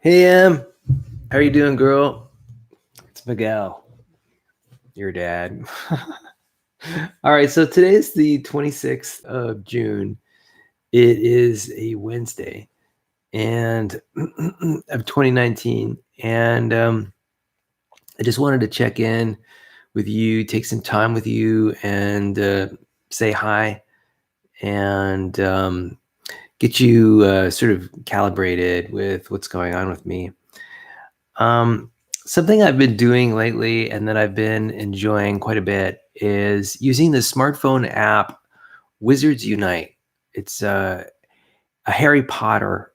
Hey Em, how are you doing, girl? It's Miguel, your dad. All right, so today's the 26th of June. It is a Wednesday and of 2019. And I just wanted to check in with you, take some time with you, and say hi and get you sort of calibrated with what's going on with me. Um, Something I've been doing lately and that I've been enjoying quite a bit is using the smartphone app Wizards Unite. It's a Harry Potter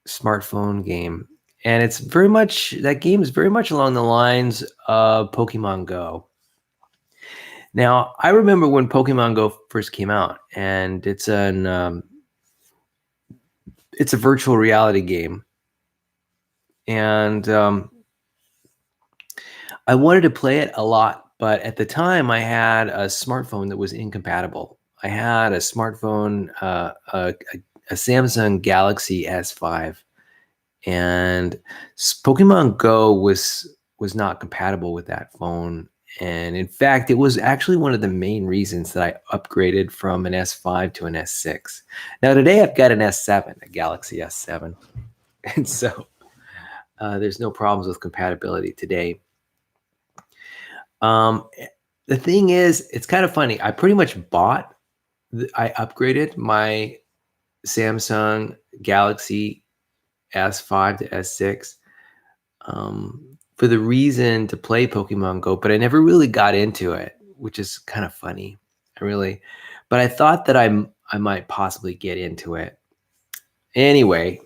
smartphone game. And it's very much, that game is very much along the lines of Pokemon Go. Now, I remember when Pokemon Go first came out, and it's a virtual reality game. And I wanted to play it a lot, but at the time I had a smartphone that was incompatible. I had a smartphone, a Samsung Galaxy S5, and Pokemon Go was not compatible with that phone. And in fact, it was actually one of the main reasons that I upgraded from an S5 to an S6. Now today I've got an S7, a Galaxy S7, and so there's no problems with compatibility today. Um, the thing is, it's kind of funny. I pretty much I upgraded my Samsung Galaxy S5 to S6 for the reason to play Pokemon Go, but I never really got into it, which is kind of funny. But I thought that I might possibly get into it. Anyway,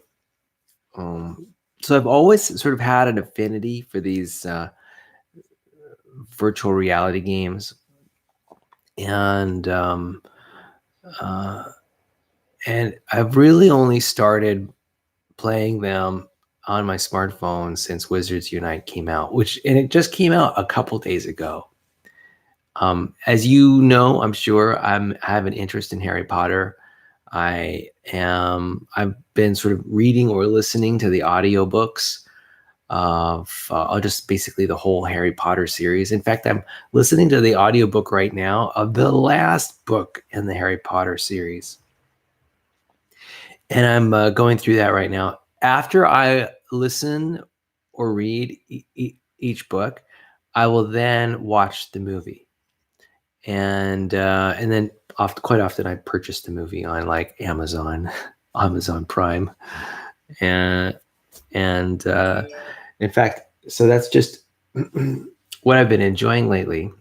so I've always sort of had an affinity for these virtual reality games, and uh, and I've really only started playing them on my smartphone since Wizards Unite came out, and it just came out a couple days ago. As you know, I'm sure I have an interest in Harry Potter. I've been sort of reading or listening to the audiobooks of just basically the whole Harry Potter series. In fact, I'm listening to the audiobook right now of the last book in the Harry Potter series. And I'm going through that right now. After I listen or read each book, I will then watch the movie. And then quite often I purchase the movie on like Amazon, Amazon Prime. And in fact, so that's just what I've been enjoying lately.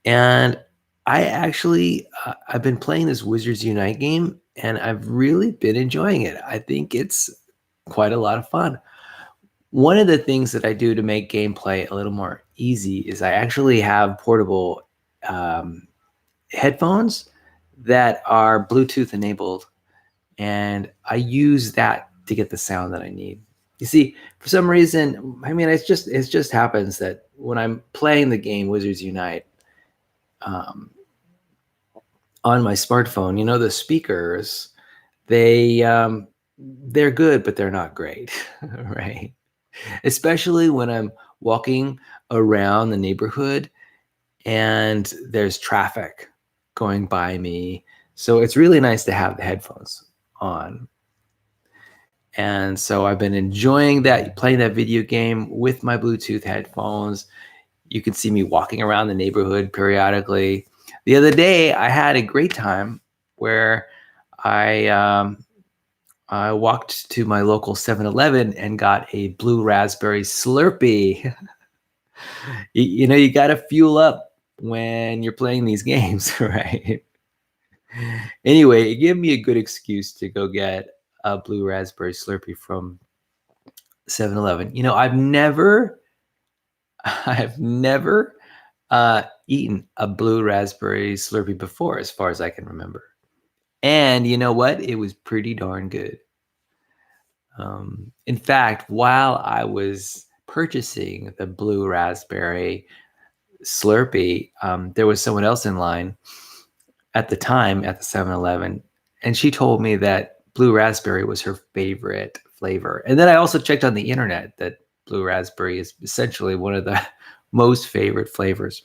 And I've been playing this Wizards Unite game, and I've really been enjoying it. I think it's quite a lot of fun. One of the things that I do to make gameplay a little more easy is I actually have portable headphones that are Bluetooth enabled, and I use that to get the sound that I need. You see, for some reason, I mean, it just happens that when I'm playing the game Wizards Unite on my smartphone, the speakers, they're good, but they're not great, right? Especially when I'm walking around the neighborhood and there's traffic going by me. So it's really nice to have the headphones on. And so I've been enjoying that, playing that video game with my Bluetooth headphones. You can see me walking around the neighborhood periodically. The other day, I had a great time where I walked to my local 7-Eleven and got a blue raspberry Slurpee. You got to fuel up when you're playing these games, right? Anyway, it gave me a good excuse to go get a blue raspberry Slurpee from 7-Eleven. I've never eaten a blue raspberry Slurpee before, as far as I can remember. And you know what? It was pretty darn good. In fact, while I was purchasing the blue raspberry Slurpee, there was someone else in line at the time at the 7-Eleven, and she told me that blue raspberry was her favorite flavor. And then I also checked on the internet that blue raspberry is essentially one of the most favorite flavors.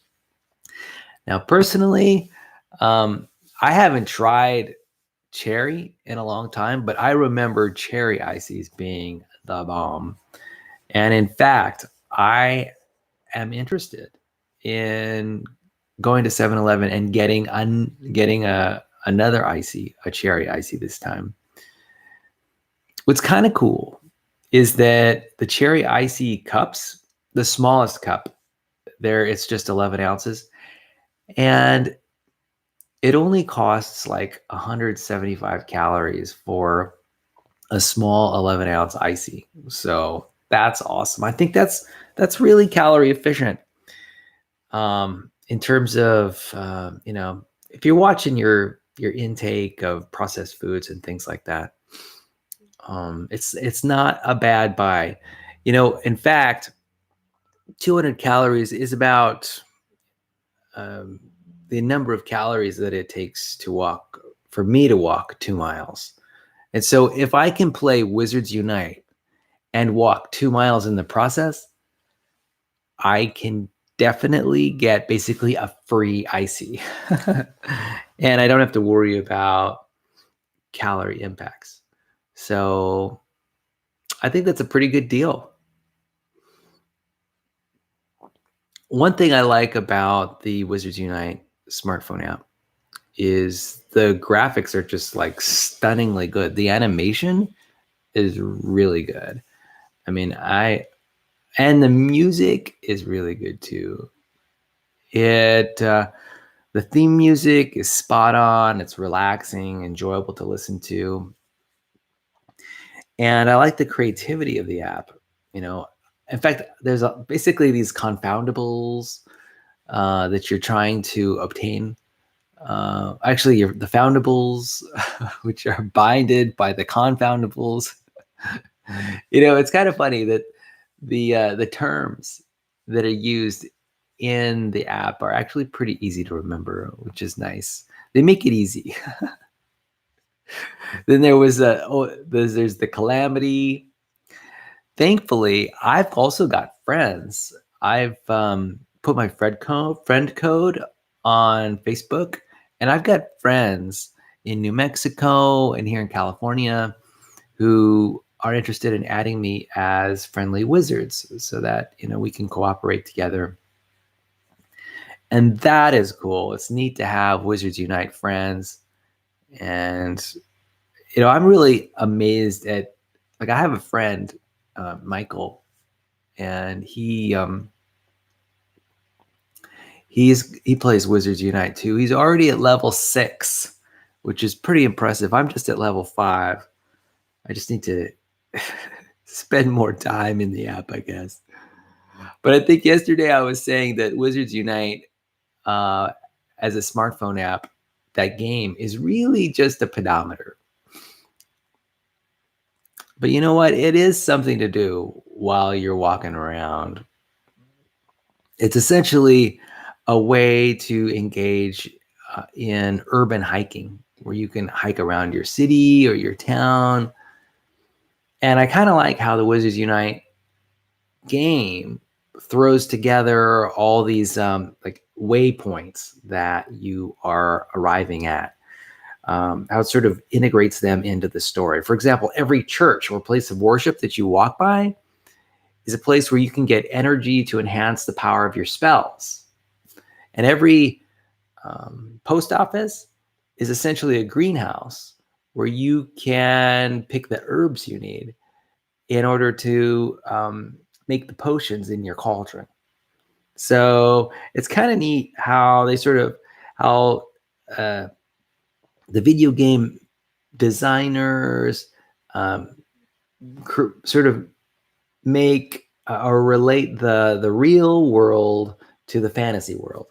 Now, personally, I haven't tried cherry in a long time, but I remember cherry ices being the bomb. And in fact, I am interested in going to 7-Eleven and getting another icy, a cherry icy this time. What's kind of cool is that the cherry icy cups, the smallest cup, it's just 11 ounces, and it only costs like 175 calories for a small 11-ounce icy. So that's awesome. I think that's really calorie efficient. In terms of if you're watching your intake of processed foods and things like that, it's not a bad buy. In fact, 200 calories is about the number of calories that it takes for me to walk 2 miles. And so if I can play Wizards Unite and walk 2 miles in the process, I can definitely get basically a free icy. And I don't have to worry about calorie impacts. So I think that's a pretty good deal. One thing I like about the Wizards Unite smartphone app is the graphics are just like stunningly good. The animation is really good. I mean, and the music is really good too. The theme music is spot on. It's relaxing, enjoyable to listen to. And I like the creativity of the app. In fact, there's basically these confoundables that you're trying to obtain. Actually, the foundables, which are binded by the confoundables. It's kind of funny that the terms that are used in the app are actually pretty easy to remember, which is nice. They make it easy. Then there's the calamity. Thankfully, I've also got friends. I've put my friend code on Facebook, and I've got friends in New Mexico and here in California who are interested in adding me as friendly wizards so that we can cooperate together. And that is cool. It's neat to have Wizards Unite friends. And I'm really amazed at, like, I have a friend, Michael, and he plays Wizards Unite too. He's already at level 6, which is pretty impressive. I'm just at level 5. I just need to spend more time in the app, I guess. But I think yesterday I was saying that Wizards Unite, as a smartphone app, that game is really just a pedometer. But you know what? It is something to do while you're walking around. It's essentially a way to engage in urban hiking, where you can hike around your city or your town. And I kind of like how the Wizards Unite game throws together all these like waypoints that you are arriving at. How it sort of integrates them into the story. For example, every church or place of worship that you walk by is a place where you can get energy to enhance the power of your spells. And every post office is essentially a greenhouse where you can pick the herbs you need in order to make the potions in your cauldron. So it's kind of neat how they the video game designers sort of make or relate the real world to the fantasy world.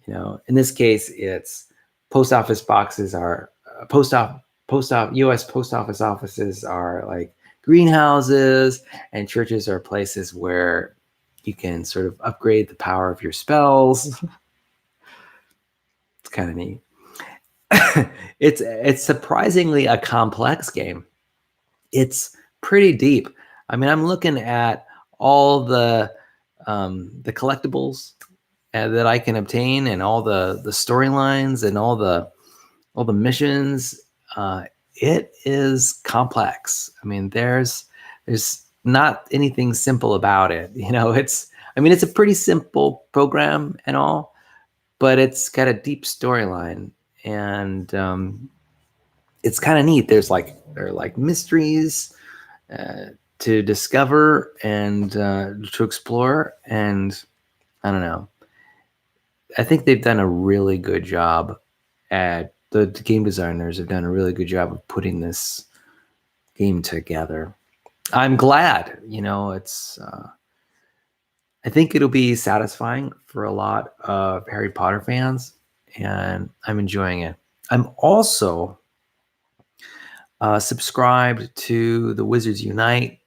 In this case, it's post office boxes are U.S. post office offices are like greenhouses, and churches are places where you can sort of upgrade the power of your spells. It's kind of neat. It's surprisingly a complex game. It's pretty deep. I mean, I'm looking at all the collectibles that I can obtain, and all the storylines, and all the missions. It is complex. I mean, there's not anything simple about it. It's a pretty simple program and all, but it's got a deep storyline, and it's kind of neat. There are like mysteries uh, to discover and to explore, and I don't know. I think they've done a really good job at the game designers have done a really good job of putting this game together. I'm glad, it's I think it'll be satisfying for a lot of Harry Potter fans, and I'm enjoying it. I'm also subscribed to the Wizards Unite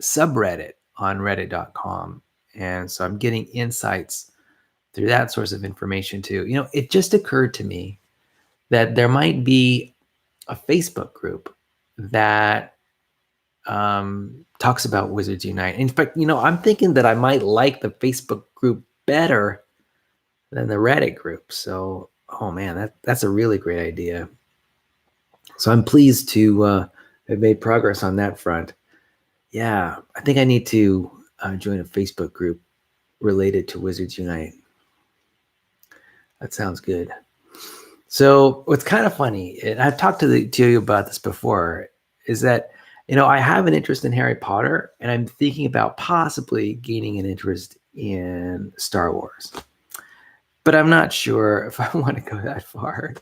subreddit on reddit.com, and so I'm getting insights through that source of information too. It just occurred to me that there might be a Facebook group that talks about Wizards Unite. In fact, I'm thinking that I might like the Facebook group better than the Reddit group. So, oh man, that's a really great idea. So I'm pleased to have made progress on that front. Yeah, I think I need to join a Facebook group related to Wizards Unite. That sounds good. So what's kind of funny, and I've talked to you about this before, is that I have an interest in Harry Potter, and I'm thinking about possibly gaining an interest in Star Wars. But I'm not sure if I want to go that far.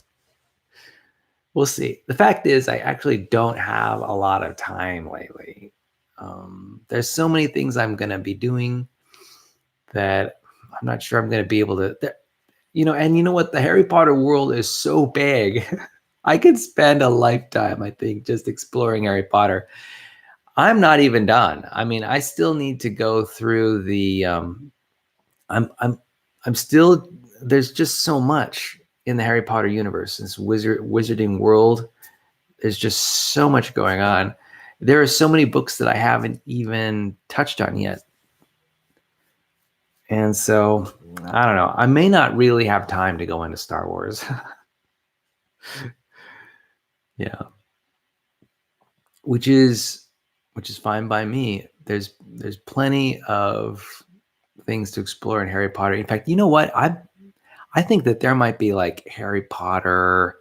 We'll see. The fact is, I actually don't have a lot of time lately. There's so many things I'm going to be doing that I'm not sure I'm going to be able to. And you know what? The Harry Potter world is so big. I could spend a lifetime, I think, just exploring Harry Potter. I'm not even done. I mean, I still need to go through the. I'm still. There's just so much in the Harry Potter universe, this wizarding world. There's just so much going on. There are so many books that I haven't even touched on yet. And so, I don't know. I may not really have time to go into Star Wars. Yeah. Which is fine by me. There's plenty of things to explore in Harry Potter. In fact, you know what? I think that there might be like Harry Potter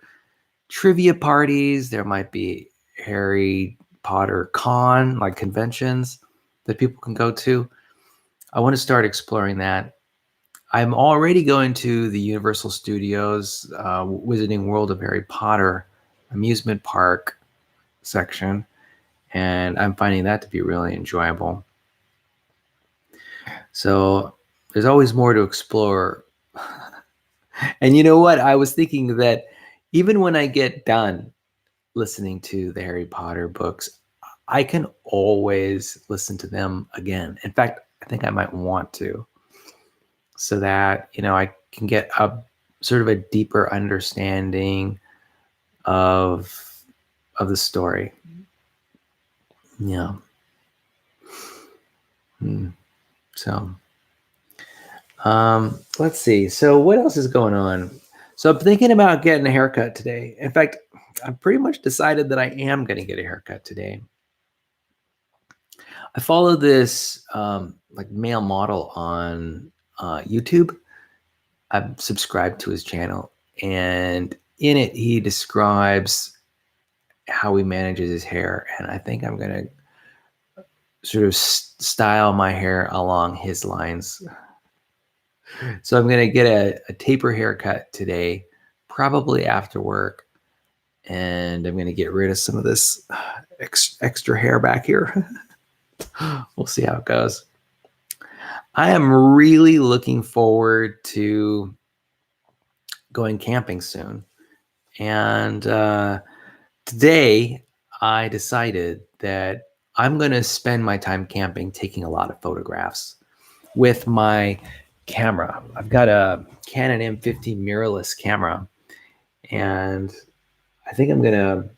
trivia parties. There might be Harry Potter con, like conventions that people can go to. I want to start exploring that. I'm already going to the Universal Studios Wizarding World of Harry Potter amusement park section, and I'm finding that to be really enjoyable. So there's always more to explore. And you know what? I was thinking that even when I get done listening to the Harry Potter books, I can always listen to them again. In fact, I think I might want to, so that I can get a sort of a deeper understanding of the story. Yeah. So let's see. So what else is going on? So I'm thinking about getting a haircut today. In fact, I've pretty much decided that I am going to get a haircut today. I follow this like male model on YouTube. I'm subscribed to his channel, and in it he describes how he manages his hair, and I think I'm going to sort of style my hair along his lines. So I'm going to get a taper haircut today, probably after work, and I'm going to get rid of some of this extra hair back here. We'll see how it goes. I am really looking forward to going camping soon. And today I decided that I'm going to spend my time camping, taking a lot of photographs with my camera. I've got a Canon M50 mirrorless camera, and I think I'm going to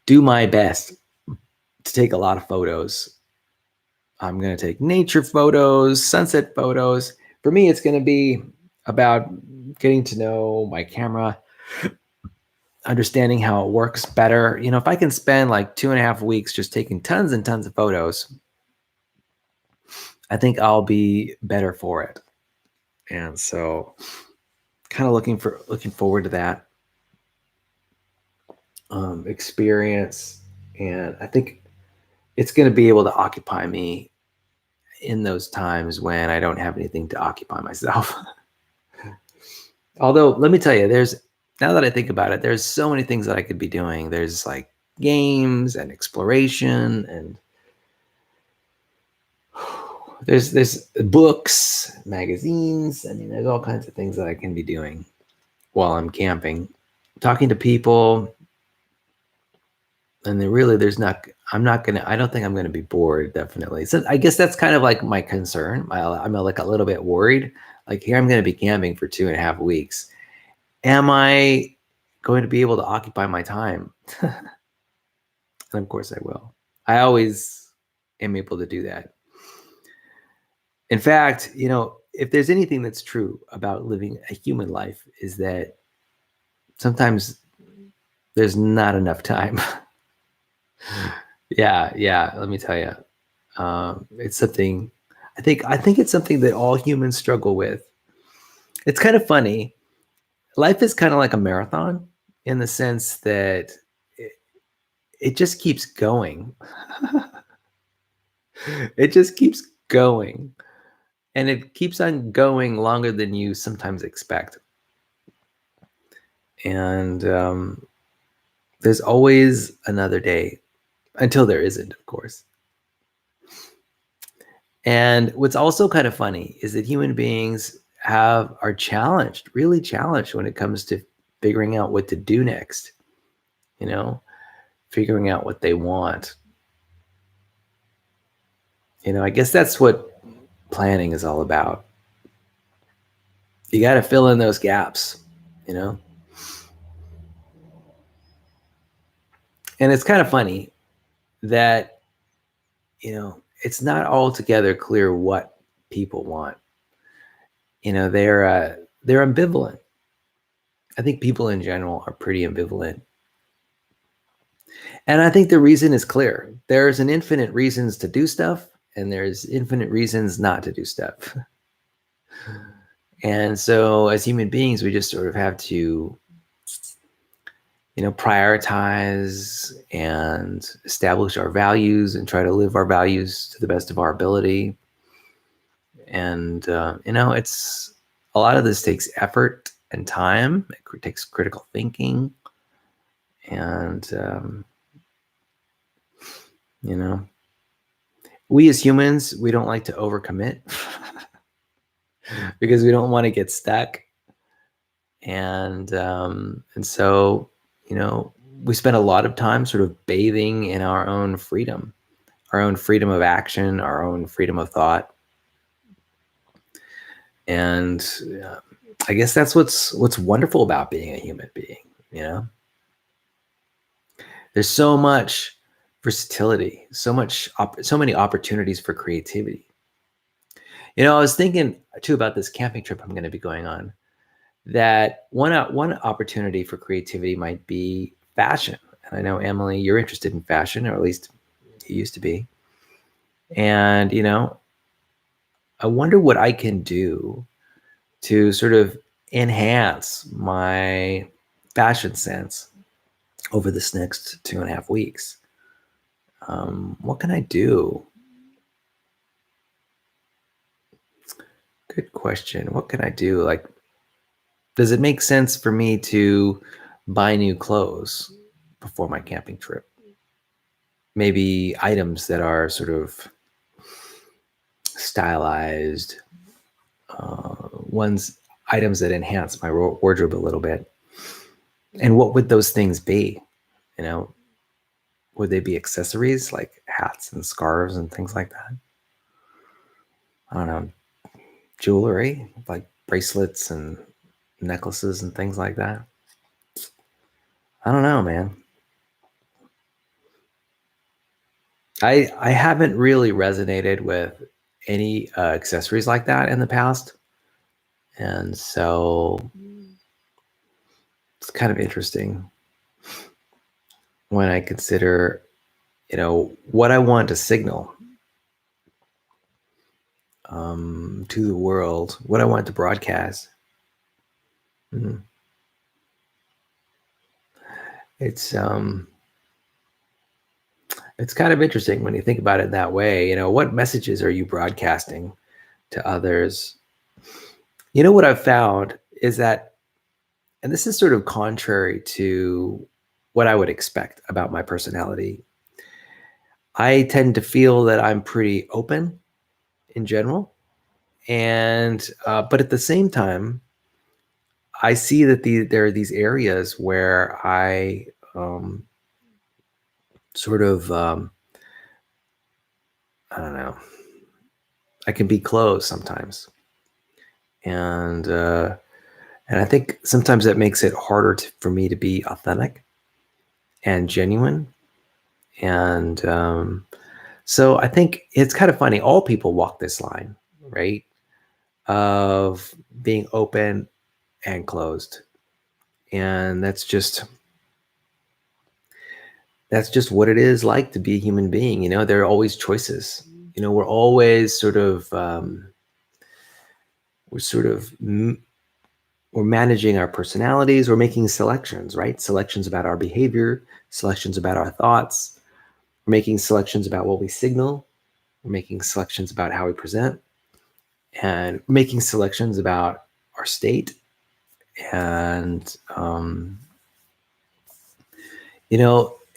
do my best to take a lot of photos. I'm going to take nature photos, sunset photos. For me, it's going to be about getting to know my camera, understanding how it works better. If I can spend like 2.5 weeks just taking tons and tons of photos, I think I'll be better for it. And so kind of looking forward to that experience. And I think it's going to be able to occupy me in those times when I don't have anything to occupy myself. Although, let me tell you, now that I think about it, there's so many things that I could be doing. There's like games and exploration, and there's books, magazines. I mean, there's all kinds of things that I can be doing while I'm camping, talking to people. And I don't think I'm going to be bored, definitely. So I guess that's kind of like my concern. I'm like a little bit worried. Like, here I'm going to be camping for 2.5 weeks. Am I going to be able to occupy my time? And of course I will. I always am able to do that. In fact, if there's anything that's true about living a human life, is that sometimes there's not enough time. Yeah. Let me tell you, it's something. I think it's something that all humans struggle with. It's kind of funny. Life is kind of like a marathon in the sense that it just keeps going. It just keeps going. And it keeps on going longer than you sometimes expect. And there's always another day, until there isn't, of course. And what's also kind of funny is that human beings are challenged, really challenged, when it comes to figuring out what to do next, figuring out what they want. I guess that's what planning is all about. You got to fill in those gaps, And it's kind of funny that, it's not altogether clear what people want. They're ambivalent. I think people in general are pretty ambivalent. And I think the reason is clear. There's an infinite reasons to do stuff, and there's infinite reasons not to do stuff. And so as human beings, we just sort of have to, prioritize and establish our values and try to live our values to the best of our ability. And, it's a lot of this takes effort and time. It takes critical thinking. And, we as humans, we don't like to overcommit because we don't want to get stuck. And so, we spend a lot of time sort of bathing in our own freedom of action, our own freedom of thought. And I guess that's what's wonderful about being a human being. There's so much versatility, so many opportunities for creativity. I was thinking too about this camping trip I'm going to be going on, that one opportunity for creativity might be fashion. And I know, Emily, you're interested in fashion, or at least you used to be. And, I wonder what I can do to sort of enhance my fashion sense over this next 2.5 weeks. What can I do? Good question. What can I do? Like, does it make sense for me to buy new clothes before my camping trip? Maybe items that are sort of stylized, items that enhance my wardrobe a little bit. And what would those things be? Would they be accessories like hats and scarves and things like that? I don't know, jewelry like bracelets and necklaces and things like that. I don't know, man. I haven't really resonated with any accessories like that in the past, and so it's kind of interesting when I consider, what I want to signal to the world, what I want to broadcast. Mm. It's it's kind of interesting when you think about it that way. What messages are you broadcasting to others? What I've found is that, and this is sort of contrary to what I would expect about my personality, I tend to feel that I'm pretty open in general, and but at the same time, I see that there are these areas where I sort of I don't know, I can be closed sometimes, and I think sometimes that makes it harder for me to be authentic and genuine, and so I think it's kind of funny. All people walk this line, right, of being open and closed, and that's just what it is like to be a human being. There are always choices. We're always sort of we're managing our personalities. We're making selections, right? Selections about our behavior, selections about our thoughts. We're making selections about what we signal. We're making selections about how we present, and making selections about our state. And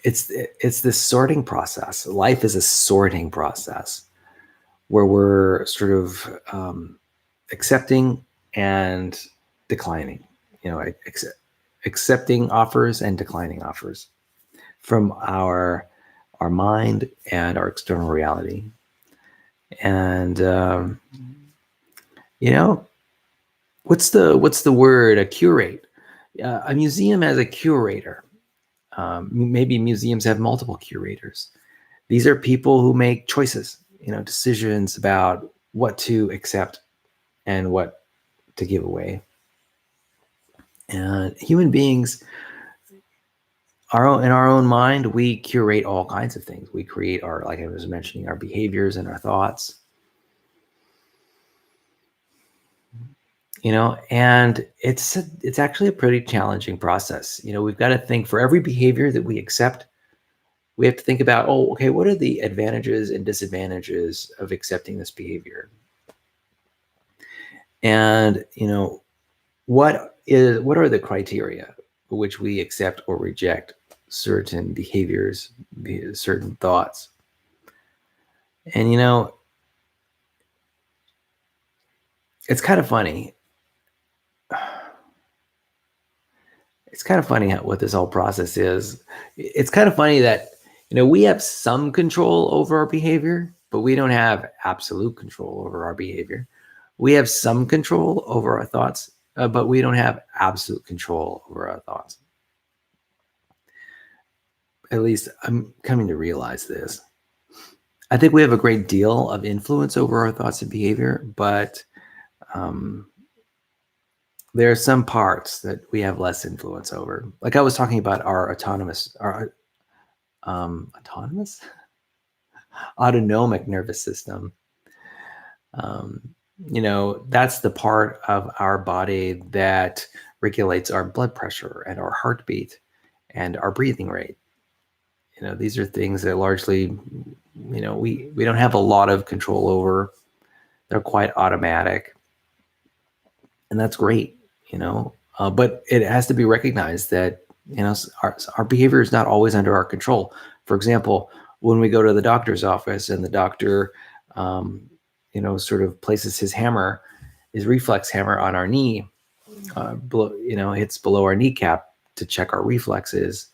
it's this sorting process. Life is a sorting process where we're sort of accepting and declining, accepting offers and declining offers from our mind and our external reality. And what's the word? A curate. A museum has a curator. Maybe museums have multiple curators. These are people who make choices, decisions about what to accept and what to give away. And human beings, in our own mind, we curate all kinds of things. We create like I was mentioning, our behaviors and our thoughts. And it's actually a pretty challenging process. We've got to think, for every behavior that we accept, we have to think about, okay, what are the advantages and disadvantages of accepting this behavior? And what are the criteria for which we accept or reject certain behaviors, certain thoughts? And it's kind of funny. It's kind of funny what this whole process is. It's kind of funny that we have some control over our behavior, but we don't have absolute control over our behavior. We have some control over our thoughts, but we don't have absolute control over our thoughts. At least I'm coming to realize this. I think we have a great deal of influence over our thoughts and behavior, but there are some parts that we have less influence over. Like I was talking about our autonomic nervous system. That's the part of our body that regulates our blood pressure and our heartbeat and our breathing rate. These are things that largely, we don't have a lot of control over. They're quite automatic, and that's great, but it has to be recognized that, our behavior is not always under our control. For example, when we go to the doctor's office and the doctor, sort of places his reflex hammer on our knee, hits below our kneecap to check our reflexes.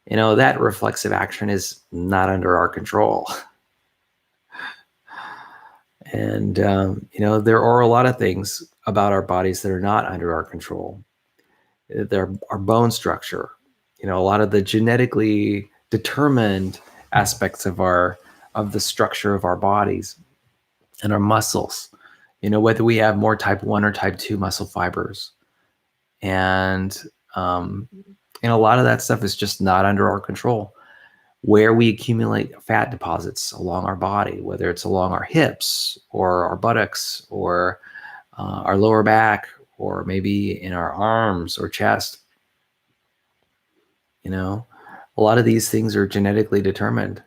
That reflexive action is not under our control. And, there are a lot of things about our bodies that are not under our control. Our bone structure, a lot of the genetically determined aspects of our of the structure of our bodies and our muscles, whether we have more type 1 or type 2 muscle fibers. And a lot of that stuff is just not under our control. Where we accumulate fat deposits along our body, whether it's along our hips or our buttocks or our lower back, or maybe in our arms or chest. A lot of these things are genetically determined,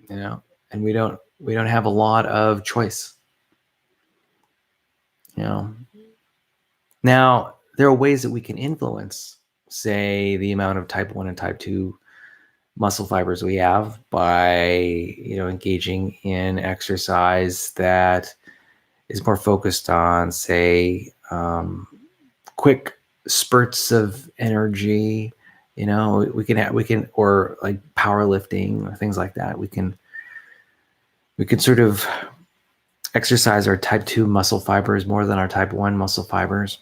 and we don't have a lot of choice. Now, there are ways that we can influence, say, the amount of type 1 and type 2 muscle fibers we have by, engaging in exercise that is more focused on, say, quick spurts of energy. We can, or like powerlifting or things like that. We can sort of exercise our type 2 muscle fibers more than our type 1 muscle fibers.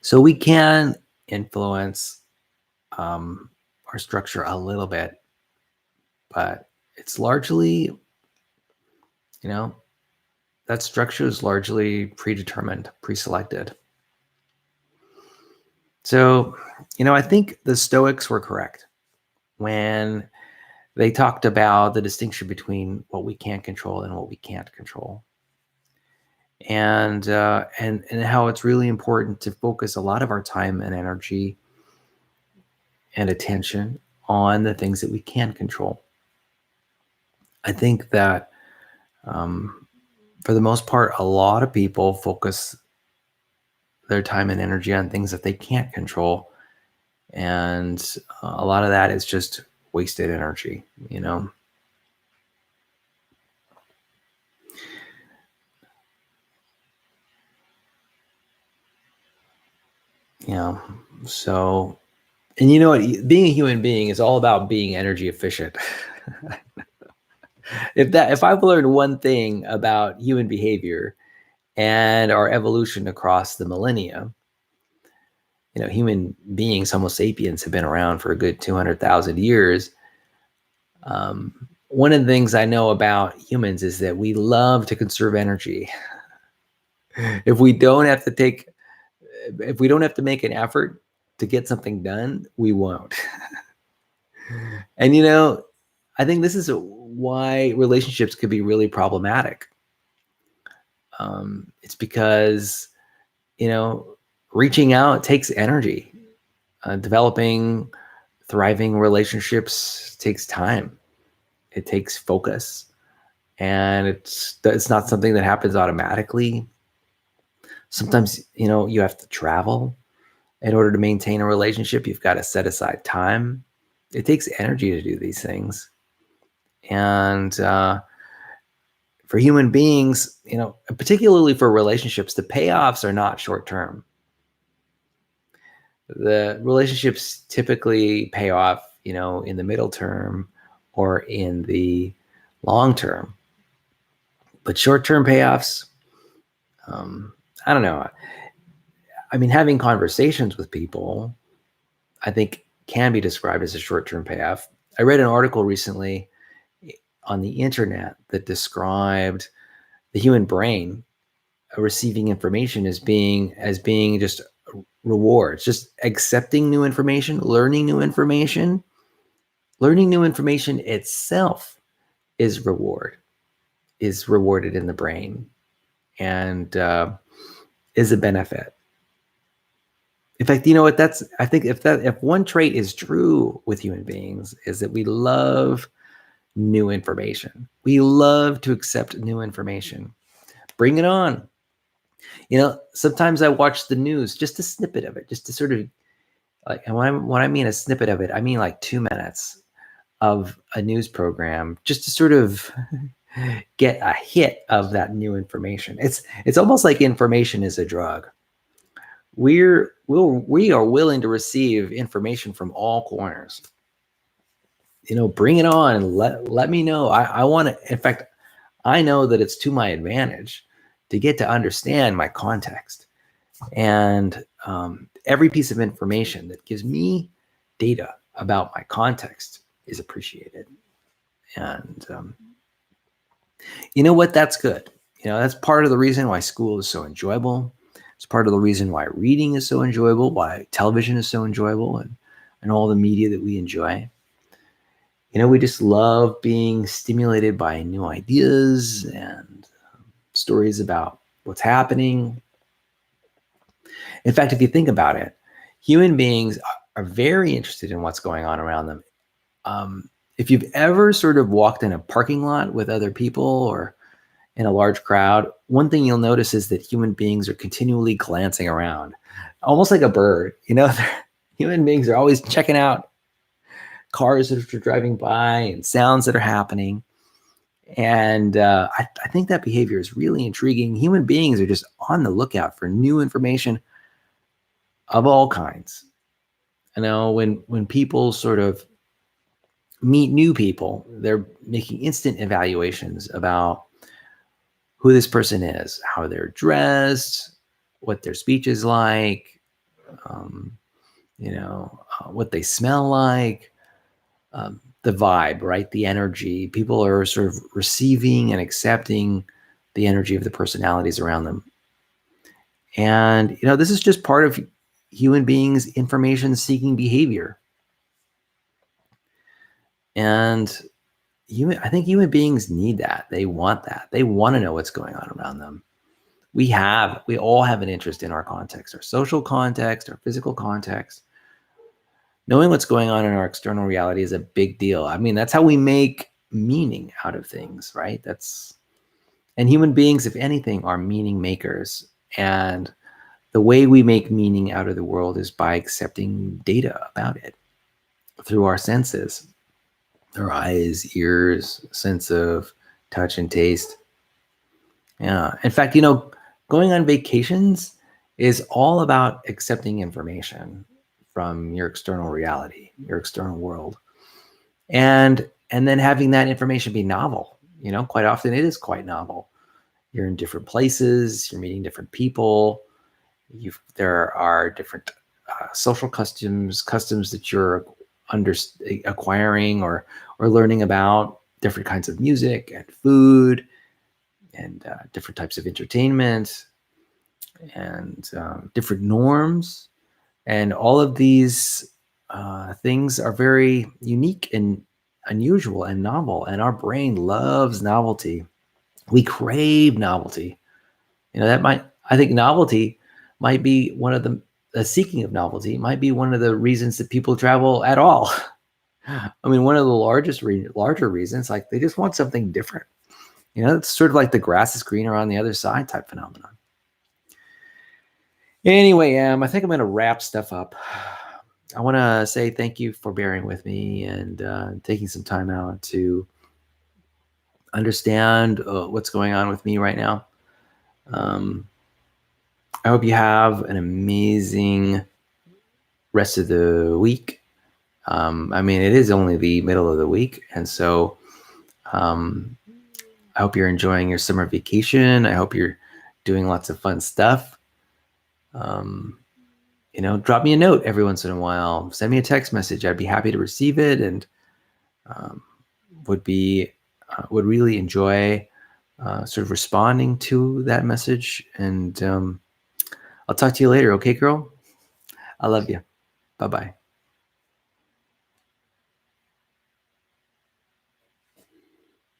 So we can influence our structure a little bit, but it's largely, that structure is largely predetermined, pre-selected. So, I think the Stoics were correct when they talked about the distinction between what we can control and what we can't control. And how it's really important to focus a lot of our time and energy and attention on the things that we can control. I think that for the most part, a lot of people focus their time and energy on things that they can't control. And a lot of that is just wasted energy, So, and you know what, being a human being is all about being energy efficient. If I've learned one thing about human behavior and our evolution across the millennia, human beings, Homo sapiens, have been around for a good 200,000 years. One of the things I know about humans is that we love to conserve energy. If we don't have to make an effort to get something done, we won't. And I think this is why relationships could be really problematic. It's because reaching out takes energy. Developing thriving relationships takes time. It takes focus, and it's not something that happens automatically. Sometimes you have to travel in order to maintain a relationship. You've got to set aside time. It takes energy to do these things. And for human beings, particularly for relationships, the payoffs are not short term. The relationships typically pay off, in the middle term or in the long term. But short term payoffs, I don't know. I mean, having conversations with people, I think, can be described as a short term payoff. I read an article recently on the internet that described the human brain receiving information as being just rewards, just accepting new information, learning new information. Learning new information itself is rewarded in the brain, and is a benefit. In fact, I think if one trait is true with human beings, is that we love new information. We love to accept new information. Bring it on. Sometimes I watch the news, just a snippet of it, just to sort of and when I mean a snippet of it, I mean like 2 minutes of a news program, just to sort of get a hit of that new information. It's almost like information is a drug. We are willing to receive information from all corners. Bring it on and let me know. I want to. In fact, I know that it's to my advantage to get to understand my context, and every piece of information that gives me data about my context is appreciated. And you know what? That's good. That's part of the reason why school is so enjoyable. It's part of the reason why reading is so enjoyable, why television is so enjoyable, and all the media that we enjoy. We just love being stimulated by new ideas and stories about what's happening. In fact, if you think about it, human beings are very interested in what's going on around them. If you've ever sort of walked in a parking lot with other people or in a large crowd, one thing you'll notice is that human beings are continually glancing around, almost like a bird. Human beings are always checking out cars that are driving by and sounds that are happening. And I think that behavior is really intriguing. Human beings are just on the lookout for new information of all kinds. When people sort of meet new people, they're making instant evaluations about who this person is, how they're dressed, what their speech is like, what they smell like, the vibe, right? The energy. People are sort of receiving and accepting the energy of the personalities around them. And, this is just part of human beings' information-seeking behavior. And I think human beings need that. They want that. They want to know what's going on around them. We all have an interest in our context, our social context, our physical context. Knowing what's going on in our external reality is a big deal. I mean, that's how we make meaning out of things, right? And human beings, if anything, are meaning makers. And the way we make meaning out of the world is by accepting data about it through our senses, our eyes, ears, sense of touch and taste. Yeah. In fact, going on vacations is all about accepting information from your external reality, your external world. And then having that information be novel. Quite often it is quite novel. You're in different places, you're meeting different people. There are different social customs that you're acquiring or learning about, different kinds of music and food and different types of entertainment and different norms. And all of these things are very unique and unusual and novel. And our brain loves novelty. We crave novelty. I think novelty might be one of the seeking of novelty might be one of the reasons that people travel at all. I mean, one of the larger reasons, like they just want something different. It's sort of like the grass is greener on the other side type phenomenon. Anyway, I think I'm going to wrap stuff up. I want to say thank you for bearing with me and taking some time out to understand what's going on with me right now. I hope you have an amazing rest of the week. I mean, it is only the middle of the week. And so I hope you're enjoying your summer vacation. I hope you're doing lots of fun stuff. Drop me a note every once in a while. Send me a text message. I'd be happy to receive it and would really enjoy sort of responding to that message. And I'll talk to you later. Okay, girl? I love you. Bye-bye.